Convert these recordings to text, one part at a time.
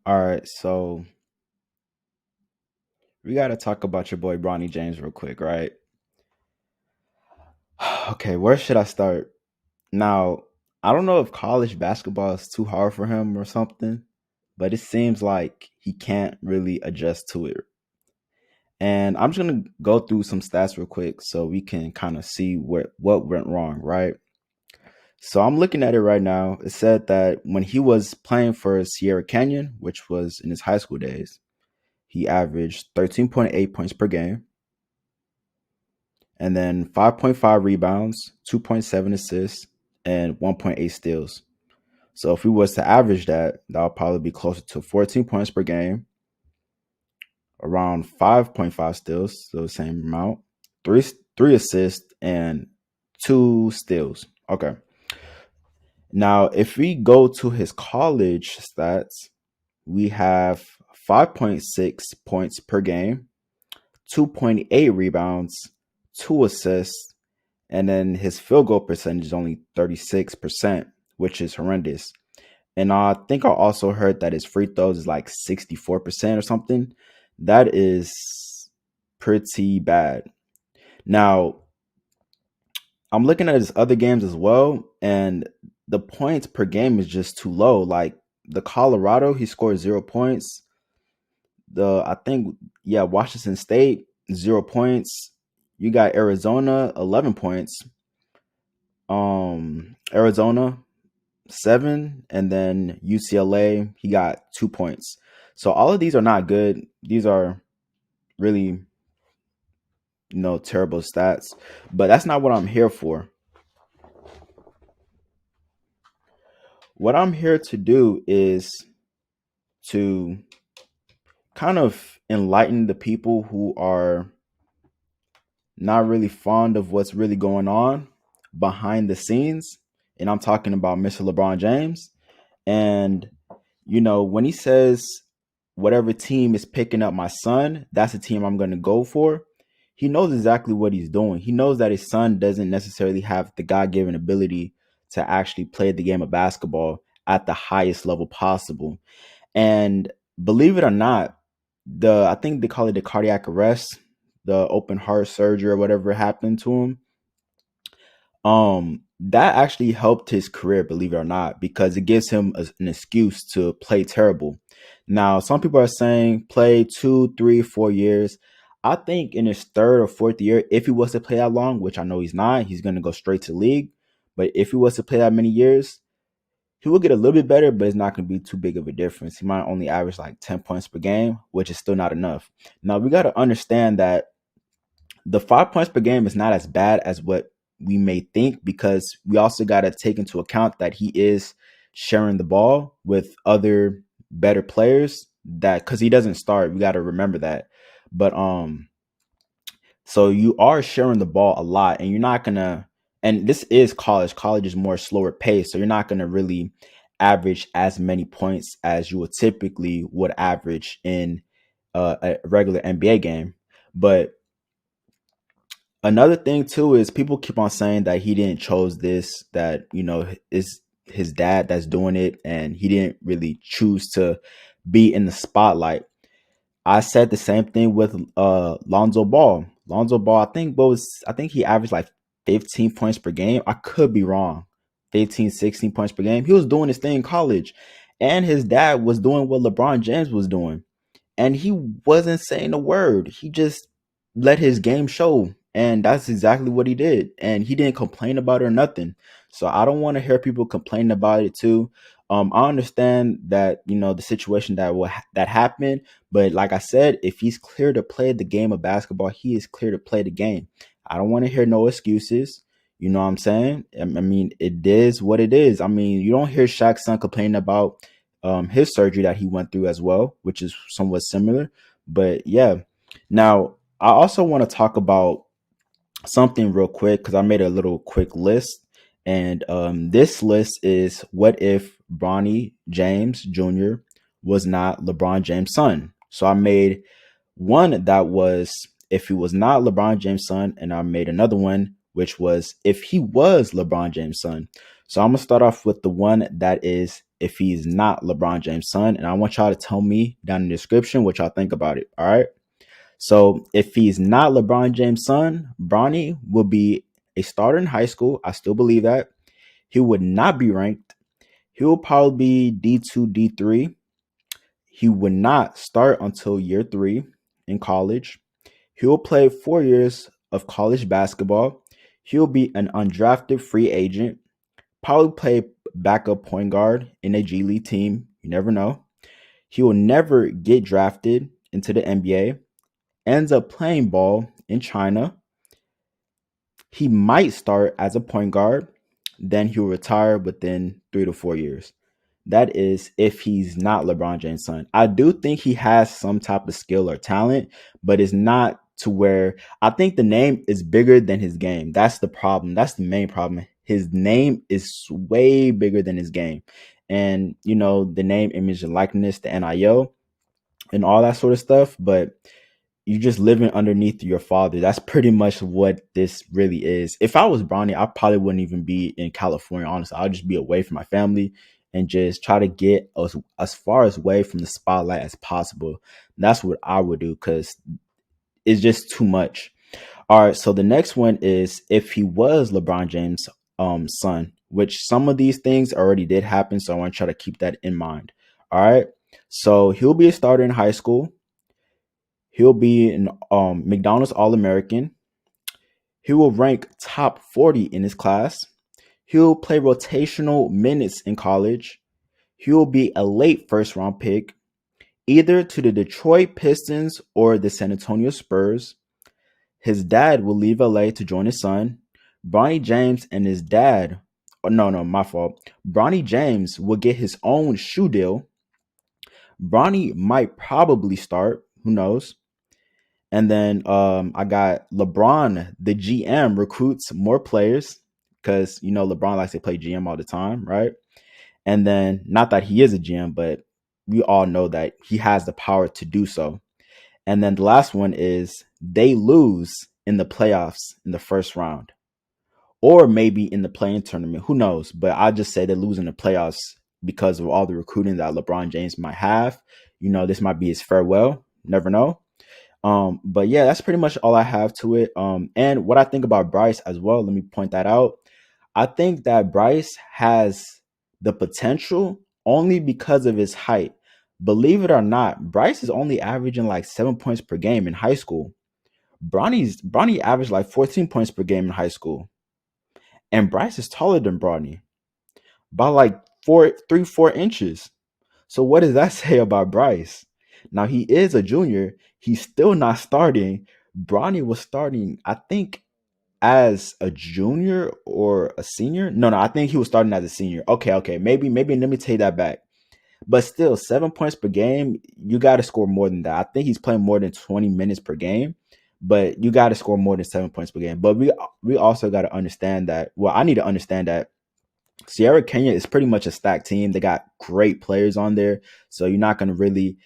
All right, so we got to talk about your boy Bronny James real quick, right? Okay, where should I start? Now, I don't know if college basketball is too hard for him or something, but it seems like he can't really adjust to it. And I'm just gonna go through some stats real quick so we can kind of see what went wrong, right? So I'm looking at it right now. It said that when he was playing for Sierra Canyon, which was in his high school days, he averaged 13.8 points per game, and then 5.5 rebounds, 2.7 assists, and 1.8 steals. So if we was to average that, that would probably be closer to 14 points per game, around 5.5 steals, so the same amount, three three assists, and two steals. Okay. Now, if we go to his college stats, we have 5.6 points per game, 2.8 rebounds, two assists, and then his field goal percentage is only 36%, which is horrendous. And I think I also heard that his free throws is like 64% or something. That is pretty bad. Now, I'm looking at his other games as well, and the points per game is just too low. Like the Colorado, he scored 0 points. I think, yeah, Washington State, 0 points. You got Arizona, 11 points. Arizona, seven, and then UCLA, he got 2 points. So all of these are not good. These are really, terrible stats. But that's not what I'm here for. What I'm here to do is to kind of enlighten the people who are not really fond of what's really going on behind the scenes. And I'm talking about Mr. LeBron James. And, when he says whatever team is picking up my son, that's the team I'm going to go for. He knows exactly what he's doing. He knows that his son doesn't necessarily have the God given ability to actually play the game of basketball at the highest level possible. And believe it or not, I think they call it the cardiac arrest, the open heart surgery or whatever happened to him. That actually helped his career, believe it or not, because it gives him an excuse to play terrible. Now, some people are saying play 2, 3, 4 years. I think in his third or fourth year, if he was to play that long, which I know he's not, he's going to go straight to the league. But if he was to play that many years, he will get a little bit better, but it's not going to be too big of a difference. He might only average like 10 points per game, which is still not enough. Now, we got to understand that the 5 points per game is not as bad as what we may think, because we also got to take into account that he is sharing the ball with other better players, that because he doesn't start. We got to remember that. But so you are sharing the ball a lot, and you're not gonna, and this is college. College is more slower pace, so you're not gonna really average as many points as you would typically would average in a regular NBA game. But another thing too is people keep on saying that he didn't chose this, that is his dad that's doing it, and he didn't really choose to be in the spotlight. I said the same thing with Lonzo Ball. Lonzo Ball, I think he averaged like 15 points per game. I could be wrong. 15, 16 points per game. He was doing his thing in college. And his dad was doing what LeBron James was doing, and he wasn't saying a word. He just let his game show, and that's exactly what he did. And he didn't complain about it or nothing. So I don't want to hear people complaining about it too. I understand that the situation that happened, but like I said, if he's clear to play the game of basketball, he is clear to play the game. I don't want to hear no excuses. You know what I'm saying? I mean, it is what it is. I mean, you don't hear Shaq's son complaining about his surgery that he went through as well, which is somewhat similar. But yeah, now I also want to talk about something real quick because I made a little quick list, and this list is what if Bronny James Jr. was not LeBron James' son. So I made one that was if he was not LeBron James' son, and I made another one which was if he was LeBron James' son. So I'm gonna start off with the one that is if he's not LeBron James' son, and I want y'all to tell me down in the description what y'all think about it. All right. So if he's not LeBron James' son, Bronny will be a starter in high school. I still believe that. He would not be ranked. He will probably be D2, D3. He would not start until year 3 in college. He will play 4 years of college basketball. He'll be an undrafted free agent. Probably play backup point guard in a G League team. You never know. He will never get drafted into the NBA. Ends up playing ball in China. He might start as a point guard, then he'll retire within 3 to 4 years. That is if he's not LeBron James' son. I do think he has some type of skill or talent, but it's not to where I think the name is bigger than his game. That's the problem. That's the main problem. His name is way bigger than his game. And, the name, image, and likeness, the NIL, and all that sort of stuff. But you just living underneath your father. That's pretty much what this really is. If I was Bronny, I probably wouldn't even be in California. Honestly, I'll just be away from my family and just try to get as far as away from the spotlight as possible. That's what I would do because it's just too much. All right, so the next one is if he was LeBron James' son, which some of these things already did happen. So I want to try to keep that in mind. All right, so he'll be a starter in high school. He'll be an McDonald's All American. He will rank top 40 in his class. He'll play rotational minutes in college. He will be a late first round pick, either to the Detroit Pistons or the San Antonio Spurs. His dad will leave LA to join his son. Bronny James and his dad, oh, no, my fault. Bronny James will get his own shoe deal. Bronny might probably start, who knows? And then I got LeBron, the GM, recruits more players because, LeBron likes to play GM all the time, right? And then, not that he is a GM, but we all know that he has the power to do so. And then the last one is they lose in the playoffs in the first round, or maybe in the playing tournament. Who knows? But I just say they lose in the playoffs because of all the recruiting that LeBron James might have. This might be his farewell. Never know. But yeah, that's pretty much all I have to it. And what I think about Bryce as well, let me point that out. I think that Bryce has the potential only because of his height. Believe it or not, Bryce is only averaging like 7 points per game in high school. Bronny averaged like 14 points per game in high school. And Bryce is taller than Bronny by like 4 inches. So what does that say about Bryce? Now he is a junior. He's still not starting. Bronny was starting, I think, as a junior or a senior. No, I think he was starting as a senior. Okay. Maybe let me take that back. But still, 7 points per game, you got to score more than that. I think he's playing more than 20 minutes per game, but you got to score more than 7 points per game. But we also got to understand that. Well, I need to understand that Sierra Kenya is pretty much a stacked team. They got great players on there, so you're not going to really,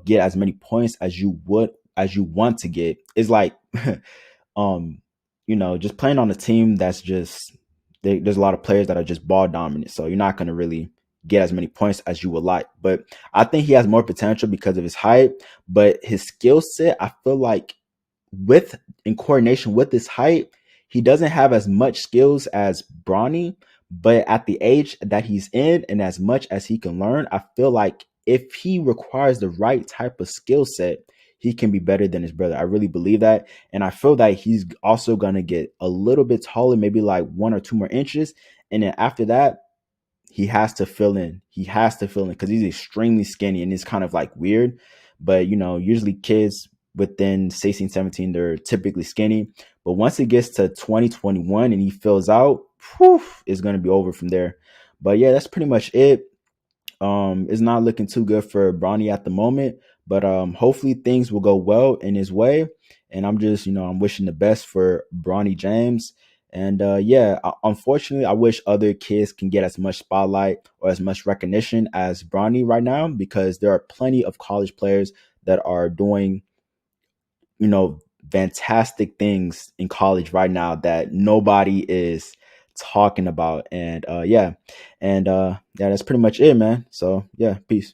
get as many points as you want to get. It's like, just playing on a team that's just there's a lot of players that are just ball dominant, so you're not going to really get as many points as you would like. But I think he has more potential because of his height, but his skill set, I feel like with in coordination with his height, he doesn't have as much skills as Bronny, but at the age that he's in and as much as he can learn, I feel like if he requires the right type of skill set, he can be better than his brother. I really believe that. And I feel that he's also going to get a little bit taller, maybe like 1 or 2 more inches. And then after that, he has to fill in. He has to fill in because he's extremely skinny and it's kind of like weird. But, usually kids within 16, 17, they're typically skinny. But once it gets to 2021 and he fills out, it's going to be over from there. But yeah, that's pretty much it. It's not looking too good for Bronny at the moment, but hopefully things will go well in his way. And I'm just, I'm wishing the best for Bronny James. And unfortunately, I wish other kids can get as much spotlight or as much recognition as Bronny right now, because there are plenty of college players that are doing, fantastic things in college right now that nobody is talking about. And yeah, and yeah, that's pretty much it, man. So yeah, peace.